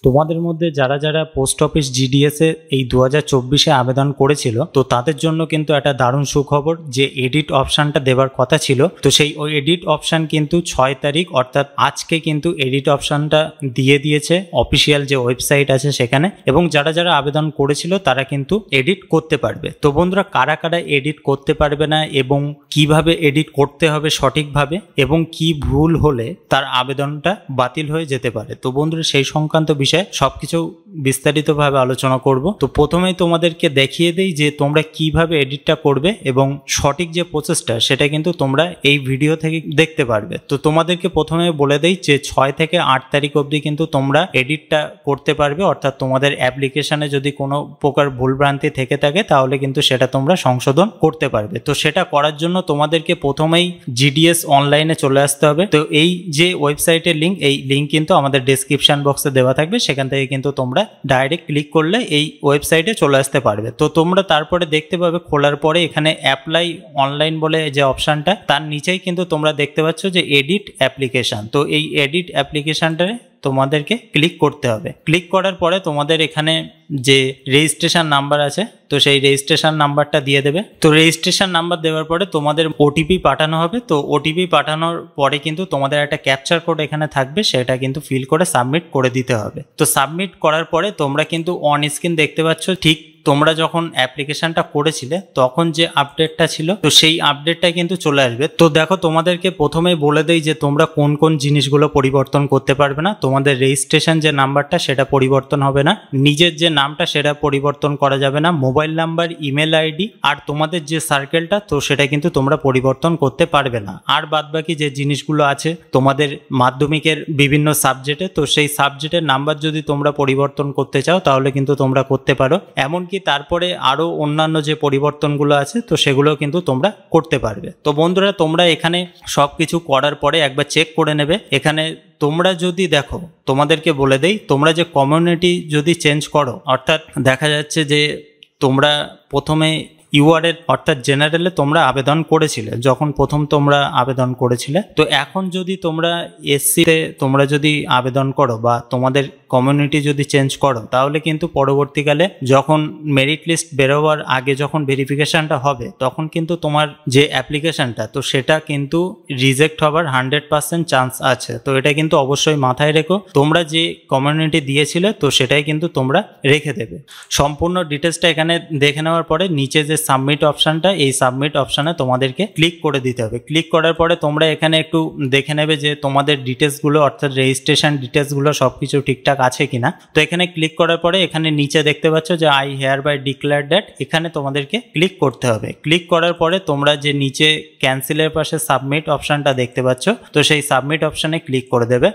তোমাদের মধ্যে যারা যারা পোস্ট অফিস জিডিএস এ এই 2024-এ আবেদন করেছিল, তো তাদের জন্য কিন্তু একটা দারুণ সুখবর যে এডিট অপশানটা দেওয়ার কথা ছিল, তো সেই ওই এডিট অপশান কিন্তু 6 তারিখ অর্থাৎ আজকে কিন্তু এডিট অপশানটা দিয়ে দিয়েছে অফিসিয়াল যে ওয়েবসাইট আছে সেখানে, এবং যারা যারা আবেদন করেছিল তারা কিন্তু এডিট করতে পারবে। তো বন্ধুরা, কারা কারা এডিট করতে পারবে না এবং কিভাবে এডিট করতে হবে সঠিকভাবে এবং কি ভুল হলে তার আবেদনটা বাতিল হয়ে যেতে পারে, তো বন্ধুরা সেই সংক্রান্ত বিষয়ে সবকিছু বিস্তারিতভাবে আলোচনা করব। তো প্রথমেই তোমাদেরকে দেখিয়ে দেই যে তোমরা কিভাবে এডিটটা করবে এবং সঠিক যে প্রসেসটা সেটা কিন্তু তোমরা এই ভিডিও থেকে দেখতে পারবে। তো তোমাদেরকে প্রথমে বলে দেই যে 6 থেকে 8 তারিখ অবধি কিন্তু তোমরা এডিটটা করতে পারবে, অর্থাৎ তোমাদের অ্যাপ্লিকেশনে যদি কোনো প্রকার ভুলভ্রান্তি থেকে থাকে তাহলে কিন্তু সেটা তোমরা সংশোধন করতে পারবে। তো সেটা করার জন্য তোমাদেরকে প্রথমেই জিডিএস অনলাইনে চলে আসতে হবে। তো এই যে ওয়েবসাইটের লিঙ্ক, এই লিঙ্ক কিন্তু আমাদের ডেসক্রিপশন বক্সে দেওয়া থাকবে, সেখান থেকে কিন্তু তোমরা ডাইরেক্ট ক্লিক করলে এই ওয়েবসাইটে চলে আসতে পারবে। তো তোমরা তারপরে দেখতে পাবে খোলার পরে এখানে অ্যাপ্লাই অনলাইন বলে যে অপশানটা, তার নিচেই কিন্তু তোমরা দেখতে পাচ্ছ যে এডিট অ্যাপ্লিকেশন। তো এই এডিট অ্যাপ্লিকেশনটা তোমাদেরকে ক্লিক করতে হবে। ক্লিক করার পরে তোমাদের এখানে যে রেজিস্ট্রেশন নাম্বার আছে, তো সেই রেজিস্ট্রেশন নাম্বারটা দিয়ে দেবে। তো রেজিস্ট্রেশন নাম্বার দেওয়ার পরে তোমাদের ওটিপি পাঠানো হবে। তো ওটিপি পাঠানোর পরে কিন্তু তোমাদের একটা ক্যাপচার কোড এখানে থাকবে, সেটা কিন্তু ফিল করে সাবমিট করে দিতে হবে। তো সাবমিট করার পরে তোমরা কিন্তু অন স্ক্রিন দেখতে পাচ্ছ ঠিক তোমরা যখন অ্যাপ্লিকেশনটা করেছিলে তখন যে আপডেটটা ছিল, তো সেই আপডেটটা কিন্তু চলে আসবে। তো দেখো, তোমাদেরকে প্রথমেই বলে দেই যে তোমরা কোন কোন জিনিসগুলো পরিবর্তন করতে পারবে না। তোমাদের রেজিস্ট্রেশন যে নাম্বারটা সেটা পরিবর্তন হবে না, নিজের যে নামটা সেটা পরিবর্তন করা যাবে না, মোবাইল নাম্বার, ইমেল আইডি আর তোমাদের যে সার্কেলটা, তো সেটা কিন্তু তোমরা পরিবর্তন করতে পারবে না। আর বাদবাকি যে জিনিসগুলো আছে তোমাদের মাধ্যমিকের বিভিন্ন সাবজেক্টে, তো সেই সাবজেক্টের নাম্বার যদি তোমরা পরিবর্তন করতে চাও তাহলে কিন্তু তোমরা করতে পারো। এমনকি তারপরে আরো অন্যান্য যে পরিবর্তনগুলো আছে তো সেগুলো কিন্তু তোমরা করতে পারবে। তো বন্ধুরা, তোমরা এখানে সবকিছু করার পরে একবার চেক করে নেবে। এখানে তোমরা যদি দেখো, তোমাদেরকে বলে দেই, তোমরা যে কমিউনিটি যদি চেঞ্জ করো, অর্থাৎ দেখা যাচ্ছে যে তোমরা প্রথমে ইউআরএল অর্থাৎ জেনারেলে তোমরা আবেদন করেছিলে যখন প্রথম তোমরা আবেদন করেছিলে, তো এখন যদি তোমরা এসসিতে তোমরা যদি আবেদন করো বা তোমাদের কমিউনিটি যদি চেঞ্জ করো, তাহলে কিন্তু পরবর্তীকালে যখন মেরিট লিস্ট বেরোবার আগে যখন ভেরিফিকেশনটা হবে তখন কিন্তু তোমার যে অ্যাপ্লিকেশনটা, তো সেটা কিন্তু রিজেক্ট হবার 100% চান্স আছে। তো এটা কিন্তু অবশ্যই মাথায় রেখো, তোমরা যে কমিউনিটি দিয়েছিলে তো সেটাই কিন্তু তোমরা রেখে দেবে। সম্পূর্ণ ডিটেলসটা এখানে দেখে নেওয়ার পরে নিচে যে সাবমিট অপশানটা, এই সাবমিট অপশানে তোমাদেরকে ক্লিক করে দিতে হবে। ক্লিক করার পরে তোমরা এখানে একটু দেখে নেবে যে তোমাদের ডিটেলসগুলো অর্থাৎ রেজিস্ট্রেশন ডিটেলসগুলো সবকিছু ঠিকঠাক আছে কিনা। তো এখানে ক্লিক করার পরে এখানে নিচে দেখতে পাচ্ছ যে I hereby declare that, এখানে তোমাদেরকে ক্লিক করতে হবে। ক্লিক করার পরে তোমরা যে নিচে ক্যান্সেলের পাশে সাবমিট অপশানটা দেখতে পাচ্ছ, তো সেই সাবমিট অপশানে ক্লিক করে দেবে।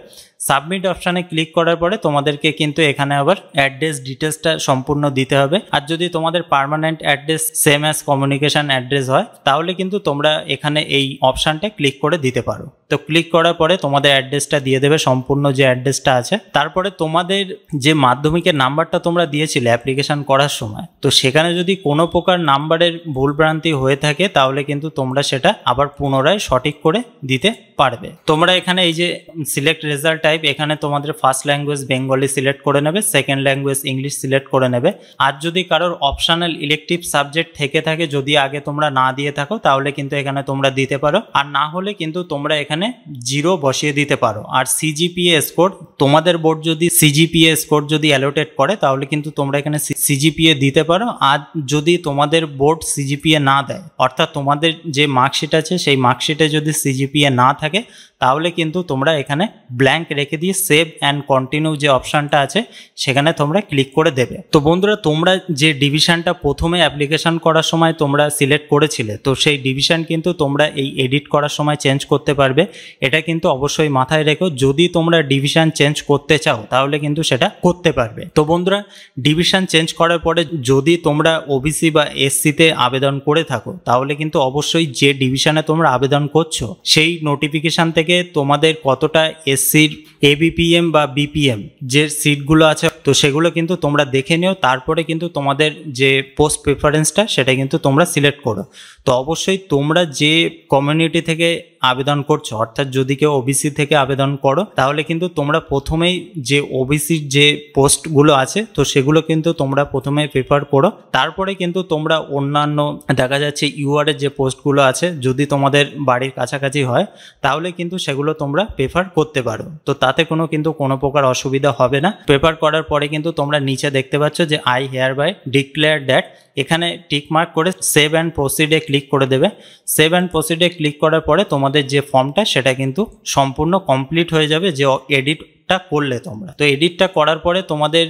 সাবমিট অপশানে ক্লিক করার পরে তোমাদেরকে কিন্তু এখানে আবার অ্যাড্রেস ডিটেলসটা সম্পূর্ণ দিতে হবে। আর যদি তোমাদের permanent address same as communication address হয় তাহলে কিন্তু তোমরা এখানে এই অপশানটা ক্লিক করে দিতে পারো। তো ক্লিক করার পরে তোমাদের অ্যাড্রেসটা দিয়ে দেবে, সম্পূর্ণ যে অ্যাড্রেসটা আছে। তারপরে তোমাদের যে মাধ্যমিকের নাম্বারটা তোমরা দিয়েছিলে অ্যাপ্লিকেশন করার সময়, তো সেখানে যদি কোনো প্রকার নাম্বারের ভুলভ্রান্তি হয়ে থাকে তাহলে কিন্তু তোমরা সেটা আবার পুনরায় সঠিক করে দিতে পারবে। তোমরা এখানে এই যে সিলেক্ট রেজাল্ট টাইপ, এখানে তোমাদের ফার্স্ট ল্যাঙ্গুয়েজ বেঙ্গলি সিলেক্ট করে নেবে, সেকেন্ড ল্যাঙ্গুয়েজ ইংলিশ সিলেক্ট করে নেবে। আর যদি কারোর অপশনাল ইলেকটিভ সাবজেক্ট থেকে থাকে, যদি আগে তোমরা না দিয়ে থাকো তাহলে কিন্তু এখানে তোমরা দিতে পারো, আর না হলে কিন্তু তোমরা এখানে 0 বসিয়ে দিতে পারো। আর সিজিপিএ স্কোর, তোমাদের বোর্ড যদি সিজিপিএ স্কোর যদি অ্যালোটেড করে তাহলে কিন্তু তোমরা এখানে সিজিপিএ দিতে পারো। আর যদি তোমাদের বোর্ড সিজিপিএ না দেয়, অর্থাৎ তোমাদের যে মার্কশিট আছে সেই মার্কশিটে যদি সিজিপিএ না থাকে তাহলে কিন্তু তোমরা এখানে ব্ল্যাঙ্ক রেখে দিয়ে সেভ অ্যান্ড কন্টিনিউ যে অপশানটা আছে সেখানে তোমরা ক্লিক করে দেবে। তো বন্ধুরা, তোমরা যে ডিভিশনটা প্রথমে অ্যাপ্লিকেশন করার সময় তোমরা সিলেক্ট করেছিলে, তো সেই ডিভিশন কিন্তু তোমরা এই এডিট করার সময় চেঞ্জ করতে পারবে। এটা কিন্তু অবশ্যই মাথায় রেখো, যদি তোমরা ডিভিশন চেঞ্জ করতে চাও তাহলে কিন্তু সেটা করতে পারবে। তো বন্ধুরা, ডিভিশন চেঞ্জ করার পরে যদি তোমরা ওবিসি বা এসসিতে আবেদন করে থাকো তাহলে কিন্তু অবশ্যই যে ডিভিশনে তোমরা আবেদন করছো সেই নোটিফিকেশন থেকে তোমাদের কতটা এসসির এবিপিএম বা বিপিএম যে সিটগুলো আছে তো সেগুলো কিন্তু তোমরা দেখে নিও। তারপরে কিন্তু তোমাদের যে পোস্ট প্রেফারেন্সটা সেটা কিন্তু তোমরা সিলেক্ট করো। তো অবশ্যই তোমরা যে কমিউনিটি থেকে আবেদন করছো, অর্থাৎ যদি কেউ ওবিসি থেকে আবেদন করো তাহলে কিন্তু তোমরা প্রথমেই যে ওবিসির যে পোস্টগুলো আছে তো সেগুলো কিন্তু তোমরা প্রথমে প্রেফার করো, তারপরে কিন্তু তোমরা অন্যান্য দেখা যাচ্ছে ইউআরের যে পোস্টগুলো আছে যদি তোমাদের বাড়ির কাছাকাছি হয় তাহলে কিন্তু সেগুলো তোমরা প্রেফার করতে পারো। তো তাতে কোনো প্রকার অসুবিধা হবে না। প্রেফার করার পরে কিন্তু তোমরা নিচে দেখতে পাচ্ছ যে I hereby declare that, এখানে টিক মার্ক করে সেভ অ্যান্ড প্রসিডে ক্লিক করে দেবে। সেভ অ্যান্ড প্রসিডে ক্লিক করার পরে তোমাদের যে ফর্মটা সেটা কিন্তু সম্পূর্ণ কমপ্লিট হয়ে যাবে যে এডিটটা করলে তোমরা। তো এডিটটা করার পরে তোমাদের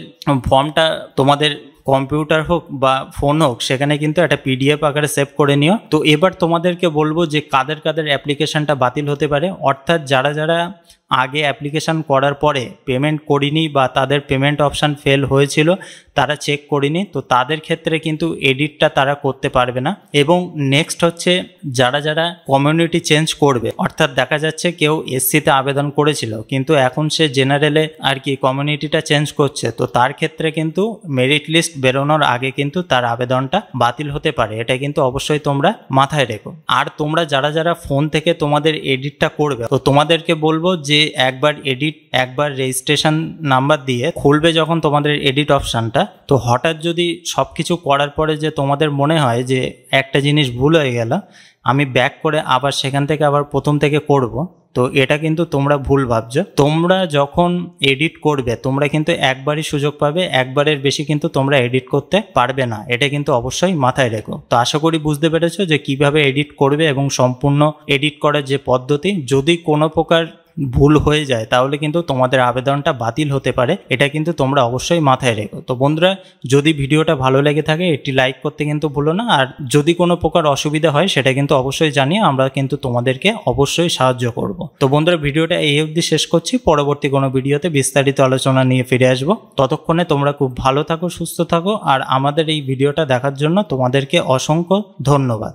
ফর্মটা তোমাদের কম্পিউটার হোক বা ফোন হোক সেখানে কিন্তু একটা পিডিএফ আকারে সেভ করে নিও। তো এবার তোমাদেরকে বলবো যে কাদের কাদের অ্যাপ্লিকেশনটা বাতিল হতে পারে, অর্থাৎ যারা যারা আগে অ্যাপ্লিকেশন করার পরে পেমেন্ট করিনি বা তাদের পেমেন্ট অপশান ফেল হয়েছিল তারা চেক করিনি, তো তাদের ক্ষেত্রে কিন্তু এডিটটা তারা করতে পারবে না। এবং নেক্সট হচ্ছে যারা যারা কমিউনিটি চেঞ্জ করবে, অর্থাৎ দেখা যাচ্ছে কেউ এসসিতে আবেদন করেছিল কিন্তু এখন সে জেনারেলে আর কি কমিউনিটিটা চেঞ্জ করছে, তো তার ক্ষেত্রে কিন্তু মেরিট লিস্ট বেরোনোর আগে কিন্তু তার আবেদনটা বাতিল হতে পারে, এটা কিন্তু অবশ্যই তোমরা মাথায় রেখো। আর তোমরা যারা যারা ফোন থেকে তোমাদের এডিটটা করবে তো তোমাদেরকে বলবো যে একবার রেজিস্ট্রেশন নাম্বার দিয়ে খুলবে যখন তোমাদের এডিট অপশানটা, তো হঠাৎ যদি সবকিছু করার পরে যে তোমাদের মনে হয় যে একটা জিনিস ভুল হয়ে গেল, আমি ব্যাক করে আবার সেখান থেকে আবার প্রথম থেকে করব, তো এটা কিন্তু তোমরা ভুল ভাবছো। তোমরা যখন এডিট করবে তোমরা কিন্তু একবারই সুযোগ পাবে, একবারের বেশি কিন্তু তোমরা এডিট করতে পারবে না, এটা কিন্তু অবশ্যই মাথায় রেখো। তো আশা করি বুঝতে পেরেছো যে কিভাবে এডিট করবে এবং সম্পূর্ণ এডিট করার যে পদ্ধতি। যদি কোনো প্রকার ভুল হয়ে যায় তাহলে কিন্তু তোমাদের আবেদনটা বাতিল হতে পারে, এটা কিন্তু তোমরা অবশ্যই মাথায় রেখো। তো বন্ধুরা, যদি ভিডিওটা ভালো লেগে থাকে এটি লাইক করতে কিন্তু ভুলো না, আর যদি কোনো প্রকার অসুবিধা হয় সেটা কিন্তু অবশ্যই জানিয়ে আমরা কিন্তু তোমাদেরকে অবশ্যই সাহায্য করব। তো বন্ধুরা, ভিডিওটা এই অবধি শেষ করছি, পরবর্তী কোনো ভিডিওতে বিস্তারিত আলোচনা নিয়ে ফিরে আসবো। ততক্ষণে তোমরা খুব ভালো থাকো, সুস্থ থাকো, আর আমাদের এই ভিডিওটা দেখার জন্য তোমাদেরকে অসংখ্য ধন্যবাদ।